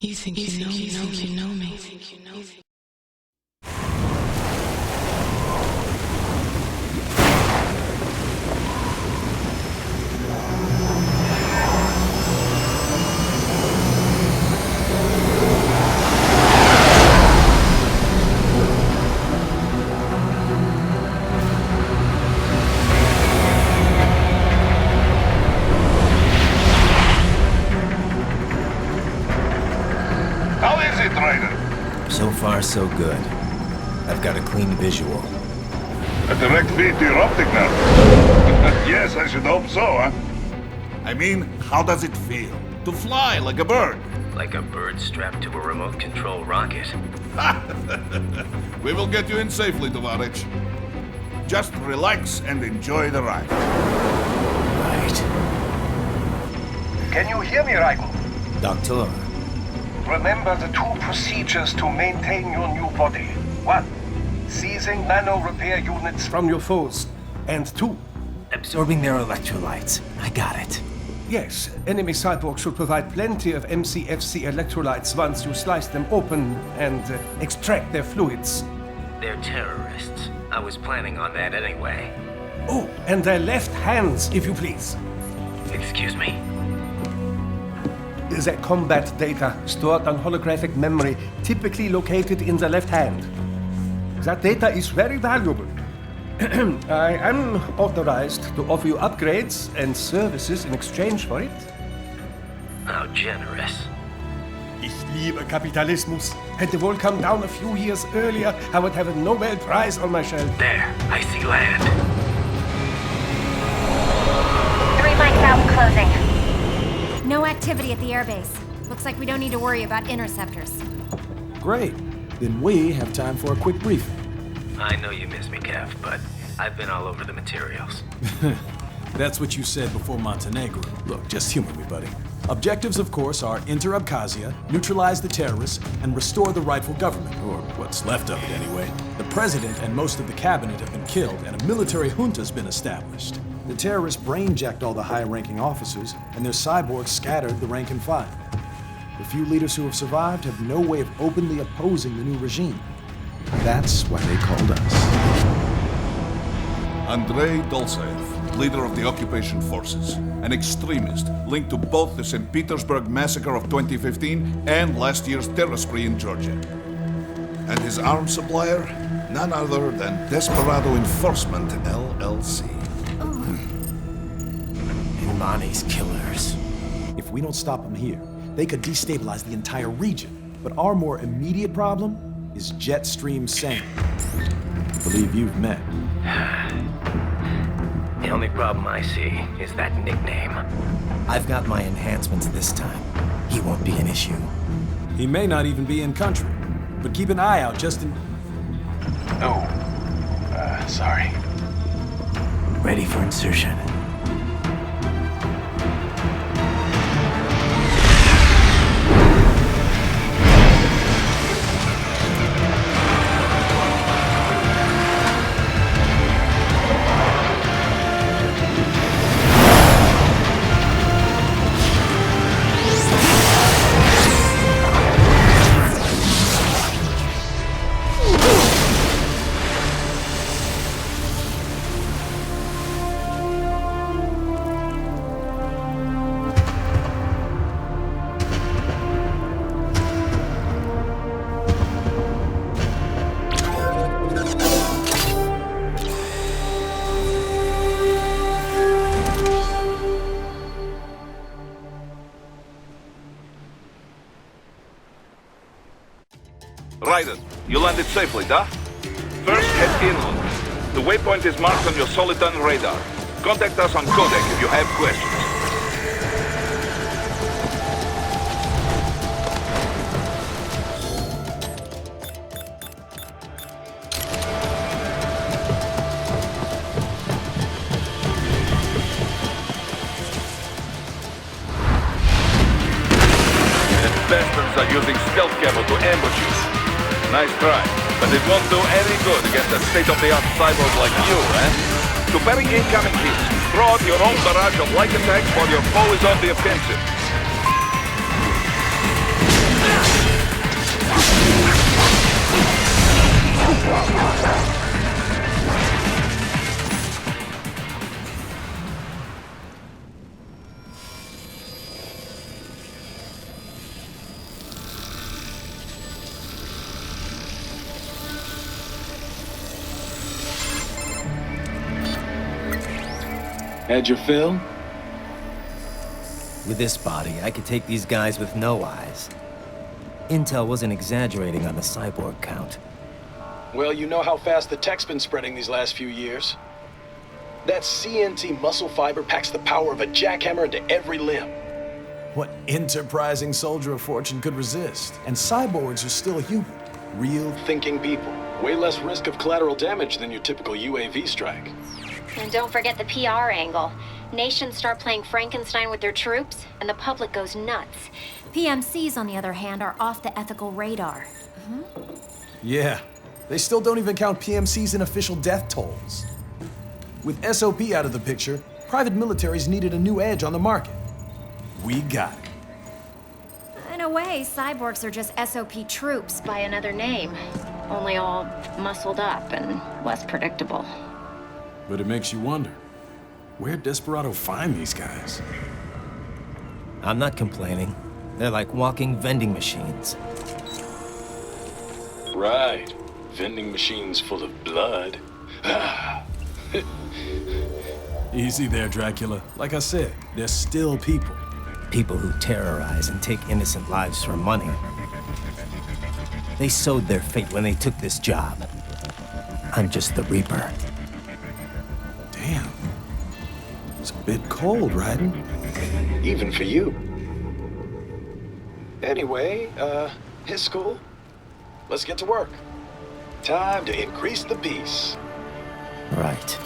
You think you know me. So far, so good. I've got a clean visual. A direct feed to your optic nerve. Yes, I should hope so, huh? I mean, how does it feel? To fly like a bird? Like a bird strapped to a remote control rocket. We will get you in safely, Tovarich. Just relax and enjoy the ride. Right. Can you hear me, Raiko? Doctor. Remember the two procedures to maintain your new body. 1. Seizing nano-repair units from your foes. And 2. Absorbing their electrolytes. I got it. Yes, enemy CHbox should provide plenty of MCFC electrolytes once you slice them open and extract their fluids. They're terrorists. I was planning on that anyway. Oh, and their left hands, if you please. Excuse me? The combat data stored on holographic memory, typically located in the left hand. That data is very valuable. I am authorized to offer you upgrades and services in exchange for it. How generous. Ich liebe Kapitalismus. Had the wall come down a few years earlier, I would have a Nobel Prize on my shelf. There, I see land. 3 mics out and closing. No activity at the airbase. Looks like we don't need to worry about interceptors. Great. Then we have time for a quick briefing. I know you miss me, Kev, but I've been all over the materials. That's what you said before Montenegro. Look, just humor me, buddy. Objectives, of course, are enter Abkhazia, neutralize the terrorists, and restore the rightful government, or what's left of it anyway. The president and most of the cabinet have been killed, and a military junta's been established. The terrorists brain-jacked all the high-ranking officers, and their cyborgs scattered the rank and file. The few leaders who have survived have no way of openly opposing the new regime. That's why they called us. Andrei Dolzaev, leader of the occupation forces, an extremist linked to both the St. Petersburg massacre of 2015 and last year's terror spree in Georgia. And his arms supplier, none other than Desperado Enforcement, LLC. Imani's killers. If we don't stop them here, they could destabilize the entire region. But our more immediate problem is Jetstream Sam. I believe you've met. The only problem I see is that nickname. I've got my enhancements this time. He won't be an issue. He may not even be in country, but keep an eye out just in... Oh. Sorry. Ready for insertion. Raiden, you landed safely, da? First, head inland. The waypoint is marked on your Soliton radar. Contact us on Codec if you have questions. Bastards are using stealth camo to ambush you. Nice try, but it won't do any good against a state-of-the-art cyborg like you, eh? To parry incoming hits, throw out your own barrage of light attacks while your foe is on the offensive. Had your fill? With this body, I could take these guys with no eyes. Intel wasn't exaggerating on the cyborg count. Well, you know how fast the tech's been spreading these last few years. That CNT muscle fiber packs the power of a jackhammer into every limb. What enterprising soldier of fortune could resist? And cyborgs are still human. Real thinking people. Way less risk of collateral damage than your typical UAV strike. And don't forget the PR angle. Nations start playing Frankenstein with their troops, and the public goes nuts. PMCs, on the other hand, are off the ethical radar. Yeah, they still don't even count PMCs in official death tolls. With SOP out of the picture, private militaries needed a new edge on the market. We got it. In a way, cyborgs are just SOP troops by another name. Only all muscled up and less predictable. But it makes you wonder, where'd Desperado find these guys? I'm not complaining. They're like walking vending machines. Right. Vending machines full of blood. Easy there, Dracula. Like I said, they're still people. People who terrorize and take innocent lives for money. They sowed their fate when they took this job. I'm just the Reaper. Damn. It's a bit cold, Raiden. Even for you. Anyway, his school. Let's get to work. Time to increase the peace. Right.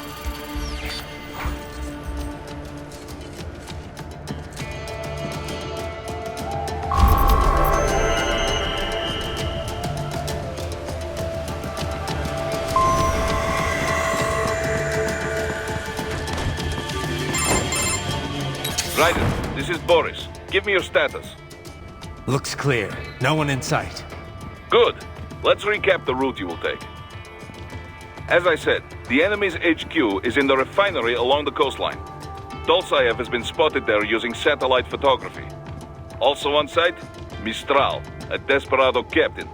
Raiden, this is Boris. Give me your status. Looks clear. No one in sight. Good. Let's recap the route you will take. As I said, the enemy's HQ is in the refinery along the coastline. Dolsaev has been spotted there using satellite photography. Also on site, Mistral, a Desperado captain.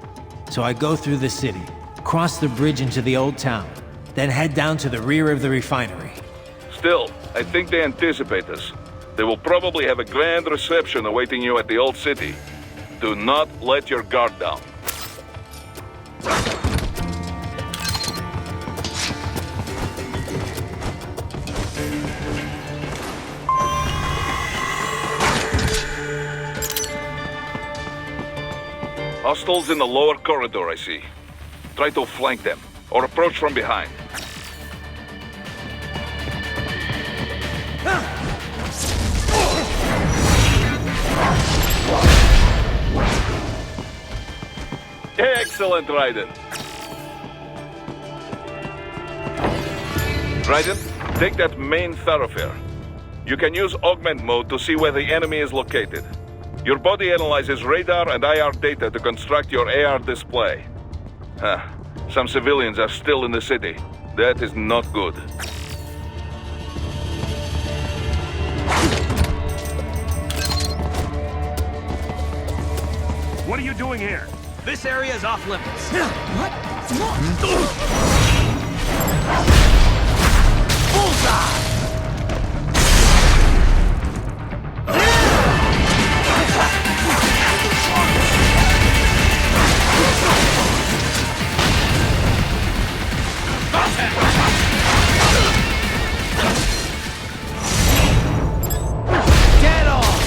So I go through the city, cross the bridge into the old town, then head down to the rear of the refinery. Still, I think they anticipate us. They will probably have a grand reception awaiting you at the old city. Do not let your guard down. Hostiles in the lower corridor, I see. Try to flank them, or approach from behind. Excellent, Raiden. Raiden, take that main thoroughfare. You can use augment mode to see where the enemy is located. Your body analyzes radar and IR data to construct your AR display. Some civilians are still in the city. That is not good. What are you doing here? This area is off limits. What? Bullseye! Get off!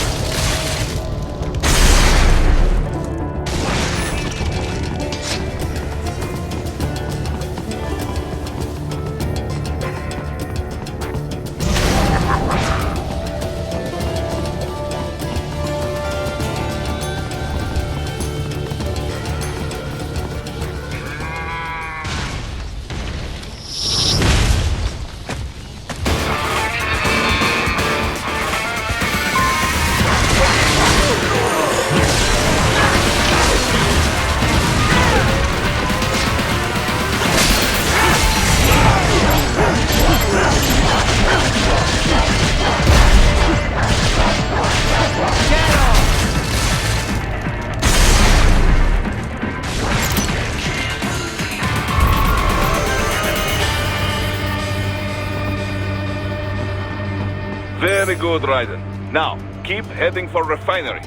Very good, Raiden. Now, keep heading for refinery.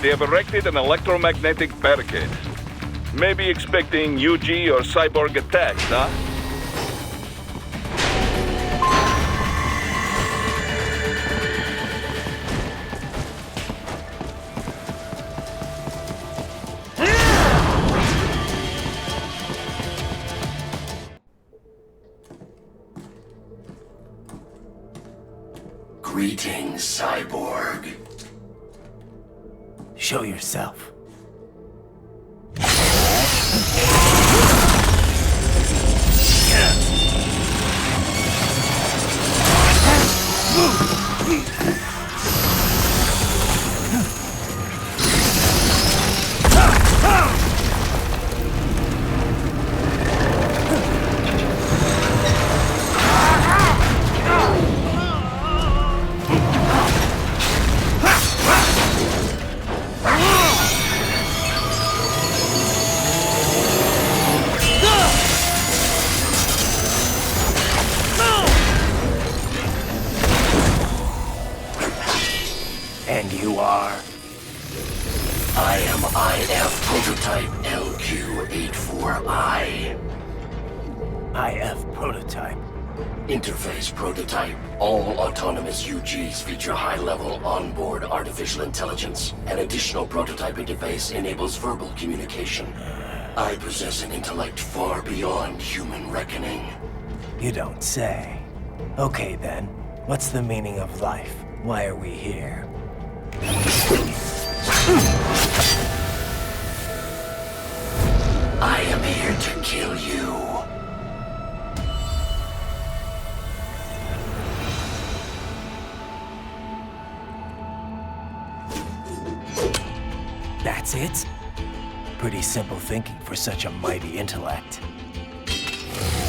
They have erected an electromagnetic barricade. Maybe expecting UG or cyborg attacks, huh? Greetings, cyborg. Show yourself. And you are? I am IF prototype LQ84I. IF prototype. Interface prototype. All autonomous UGs feature high-level onboard artificial intelligence. An additional prototype interface enables verbal communication. I possess an intellect far beyond human reckoning. You don't say. Okay then, what's the meaning of life? Why are we here? I am here to kill you. That's it? Pretty simple thinking for such a mighty intellect.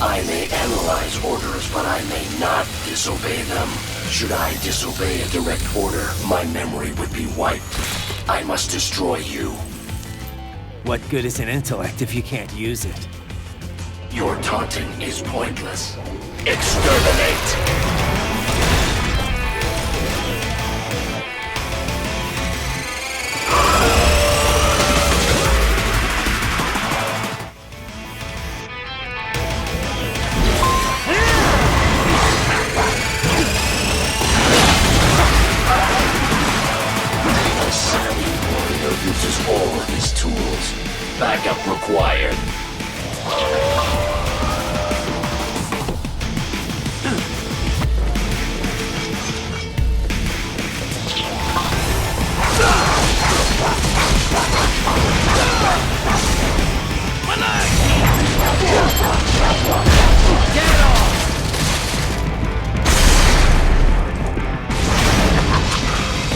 I may analyze orders, but I may not disobey them. Should I disobey a direct order, my memory would be wiped. I must destroy you. What good is an intellect if you can't use it? Your taunting is pointless. Exterminate! Uses all of his tools. Backup required.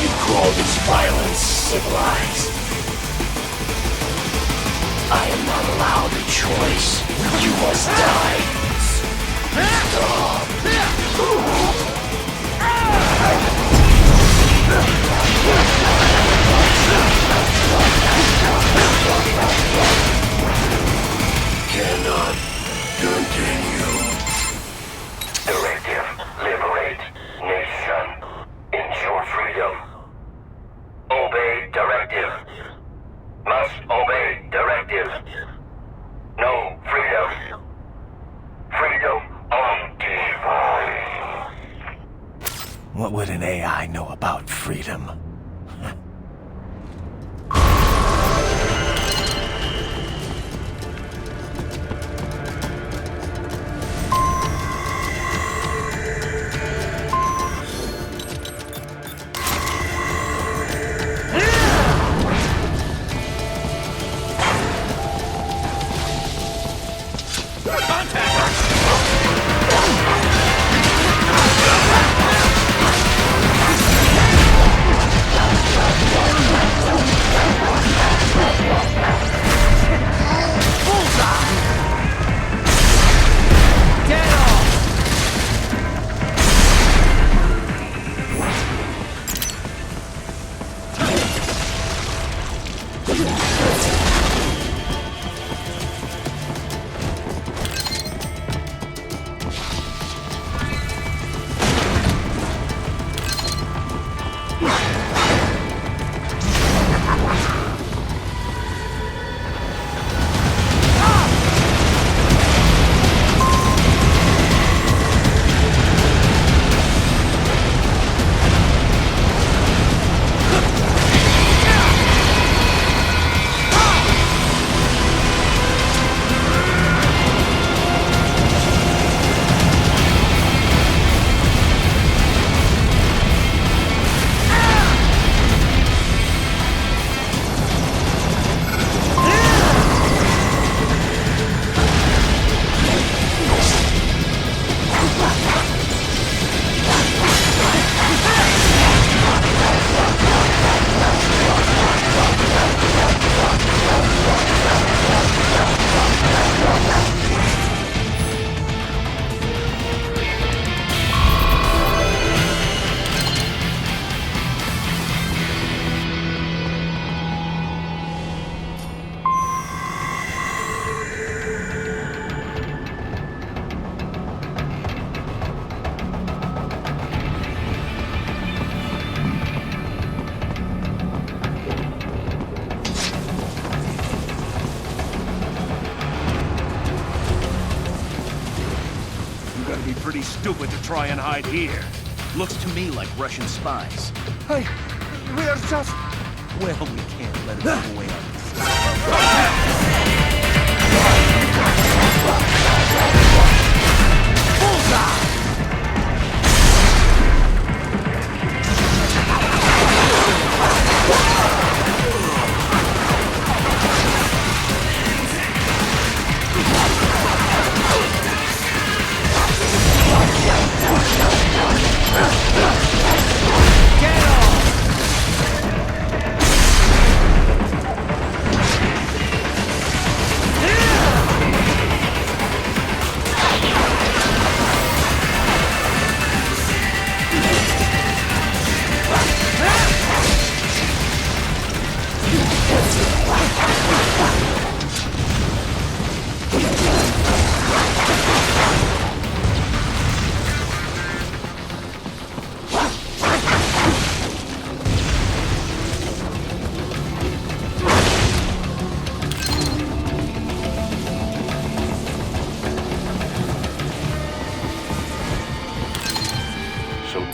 You call this violence civilized? I am not allowed a choice. You must die. Stop. Cannot continue. Directive. Liberate. Nation. Ensure freedom. Obey directive. Must obey directive. No freedom. Freedom on device. What would an AI know about freedom? Contact! Pretty stupid to try and hide here. Looks to me like Russian spies. Hey, we are just... Well, we can't let it go away on this.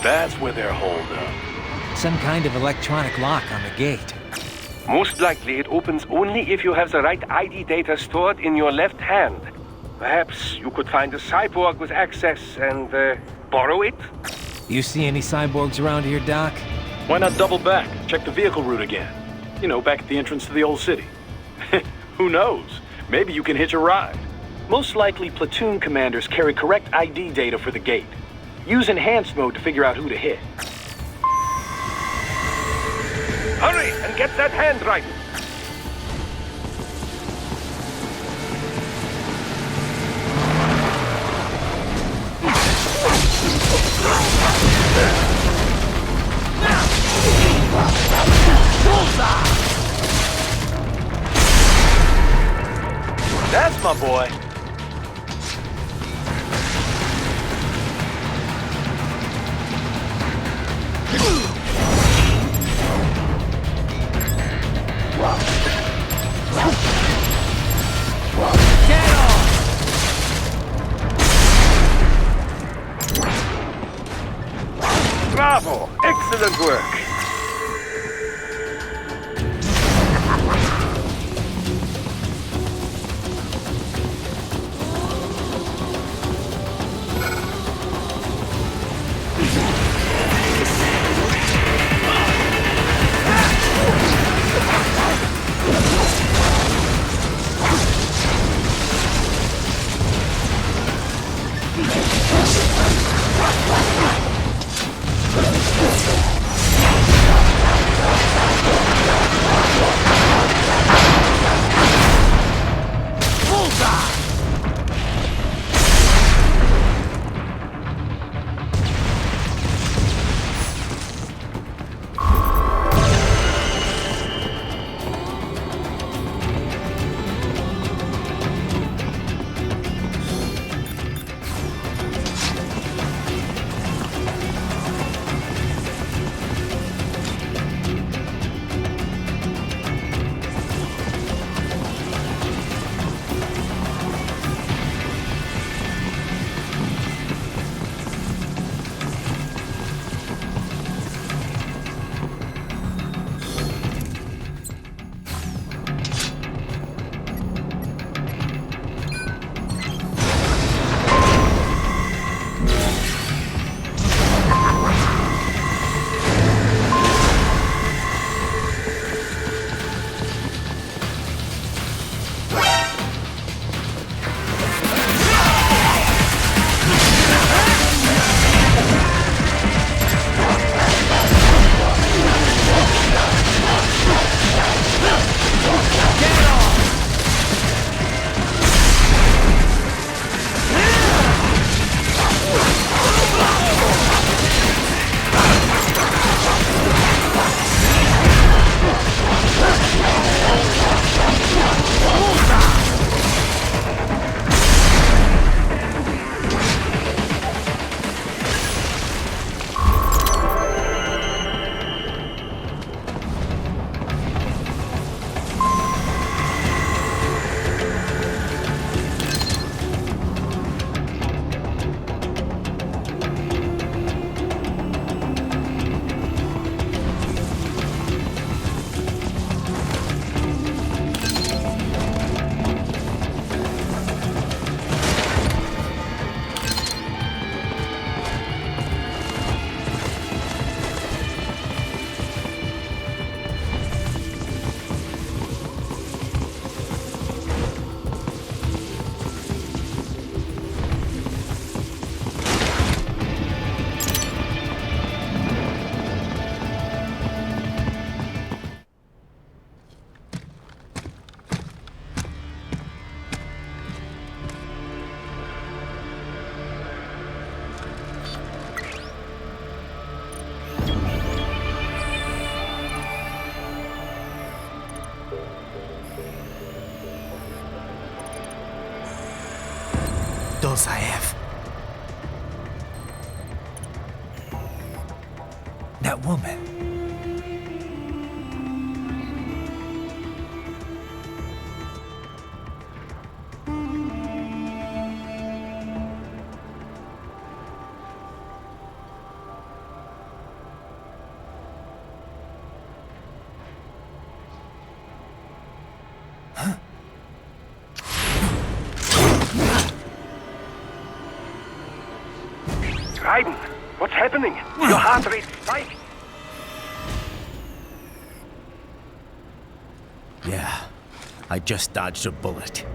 That's where they're holed up. Some kind of electronic lock on the gate. Most likely it opens only if you have the right ID data stored in your left hand. Perhaps you could find a cyborg with access and borrow it? You see any cyborgs around here, Doc? Why not double back? Check the vehicle route again. You know, back at the entrance to the old city. Who knows? Maybe you can hitch a ride. Most likely platoon commanders carry correct ID data for the gate. Use enhanced mode to figure out who to hit. Hurry and get that hand right! That's my boy. Bravo! Excellent work! bills I have. That woman. Raiden, what's happening? Your heart rate spiked. Yeah, I just dodged a bullet.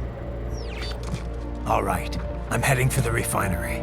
All right, I'm heading for the refinery.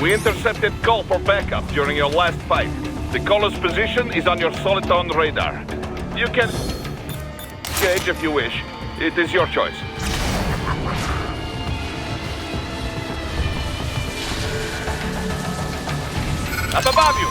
We intercepted call for backup during your last fight. The caller's position is on your Soliton radar. You can engage if you wish. It is your choice. Up above you!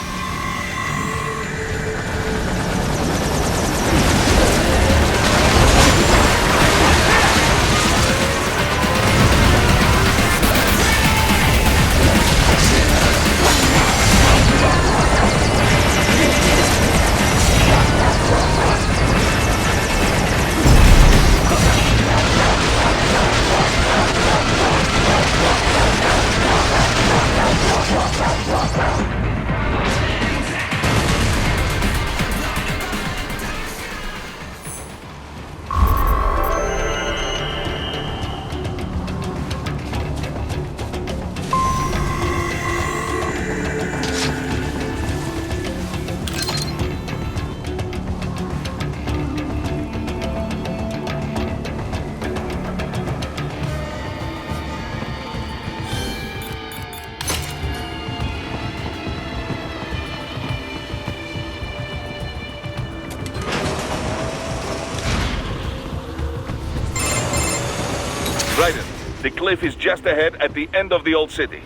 Raiden, the cliff is just ahead at the end of the old city.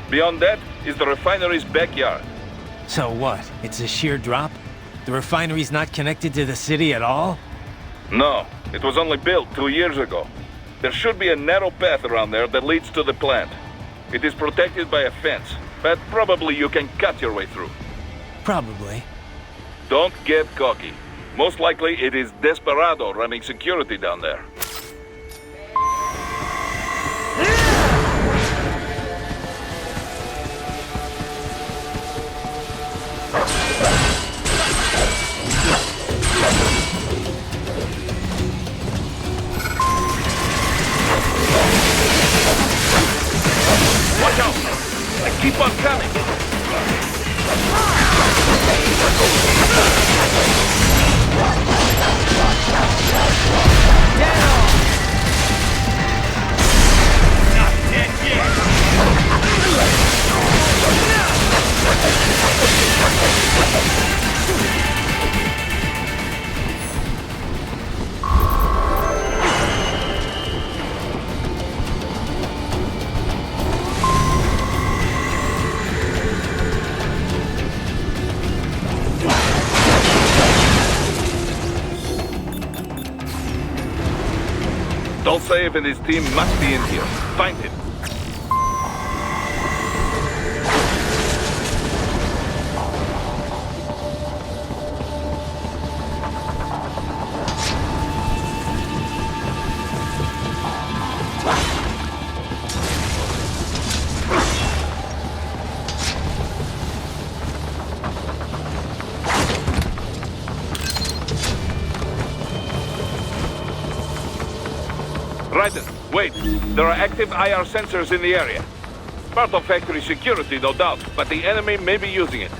Beyond that is the refinery's backyard. So what? It's a sheer drop? The refinery's not connected to the city at all? No, it was only built 2 years ago. There should be a narrow path around there that leads to the plant. It is protected by a fence, but probably you can cut your way through. Probably. Don't get cocky. Most likely it is Desperado running security down there. Watch out! They keep on coming! Not dead yet! Dolcev and his team must be in here. Find him. Raiden, wait. There are active IR sensors in the area. Part of factory security, no doubt, but the enemy may be using it.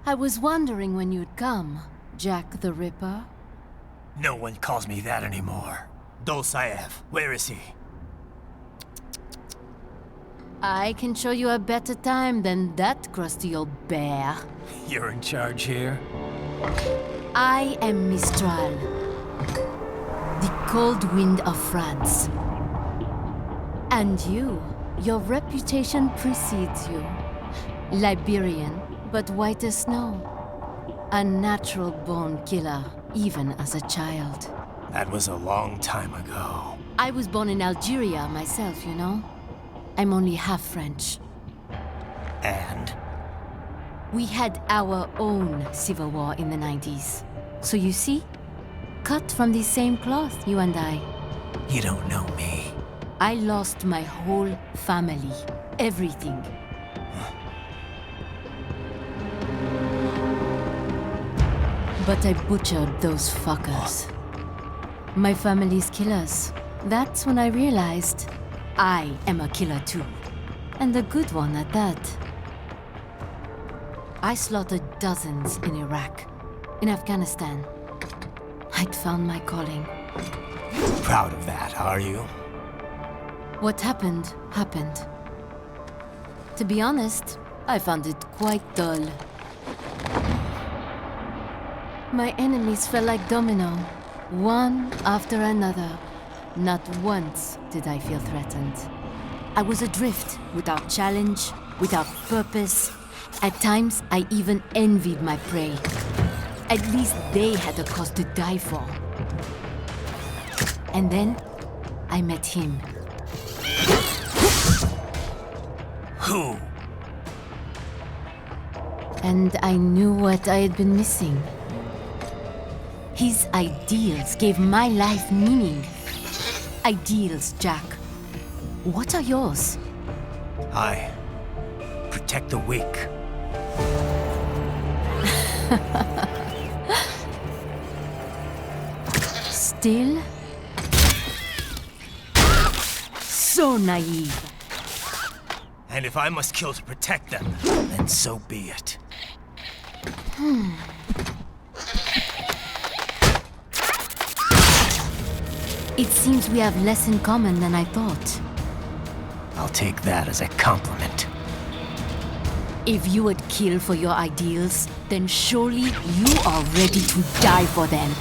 I was wondering when you'd come, Jack the Ripper. No one calls me that anymore. Dolcev, where is he? I can show you a better time than that crusty old bear. You're in charge here? I am Mistral, the cold wind of France. And your reputation precedes you. Liberian, but white as snow. A natural-born killer, even as a child. That was a long time ago. I was born in Algeria myself, you know? I'm only half French. And? We had our own civil war in the 90s. So you see? Cut from the same cloth, you and I. You don't know me. I lost my whole family. Everything. But I butchered those fuckers. My family's killers. That's when I realized I am a killer too. And a good one at that. I slaughtered dozens in Iraq, in Afghanistan. I'd found my calling. Proud of that, are you? What happened, happened. To be honest, I found it quite dull. My enemies fell like domino, one after another. Not once did I feel threatened. I was adrift, without challenge, without purpose. At times, I even envied my prey. At least they had a cause to die for. And then, I met him. Who? And I knew what I had been missing. His ideals gave my life meaning. Ideals, Jack. What are yours? I protect the weak. Still? So naive. And if I must kill to protect them, then so be it. It seems we have less in common than I thought. I'll take that as a compliment. If you would kill for your ideals, then surely you are ready to die for them.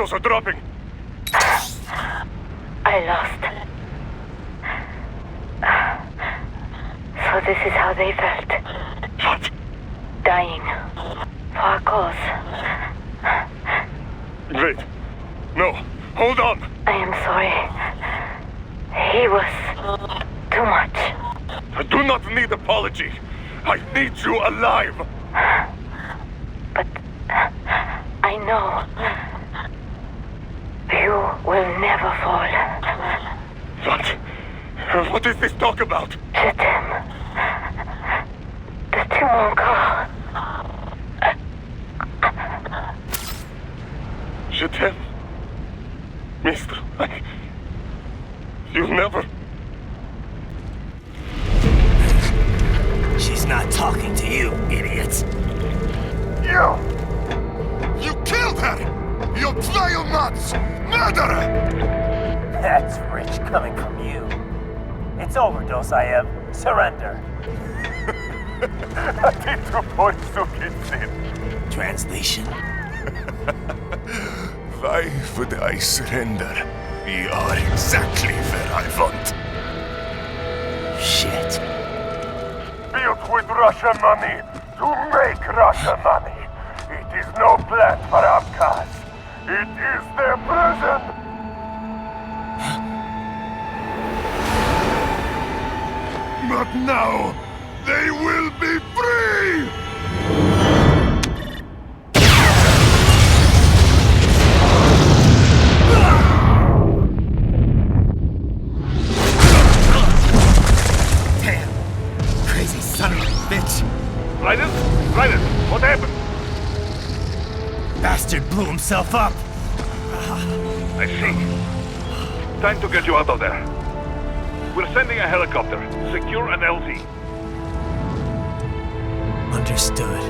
Vitals are dropping. I lost. So this is how they felt. What? Dying. For a cause. Wait. No. Hold on. I am sorry. He was too much. I do not need apology. I need you alive. But I know you will never fall. What? What is this talk about? Je t'aime. De tout mon corps. Je t'aime. Mister, you'll never... She's not talking to you, idiot. You killed her! You vile nuts! Murderer! That's rich coming from you. It's overdose, I have. Surrender. Translation. Why would I surrender? You are exactly where I want. Shit. Built with Russian money to make Russian money. It is no plan for outcasts. It is their prison. But now, they will be free! Damn! Crazy son of a bitch! Raiden? Raiden, what happened? Bastard blew himself up! I see. Time to get you out of there. We're sending a helicopter. Secure an LZ. Understood.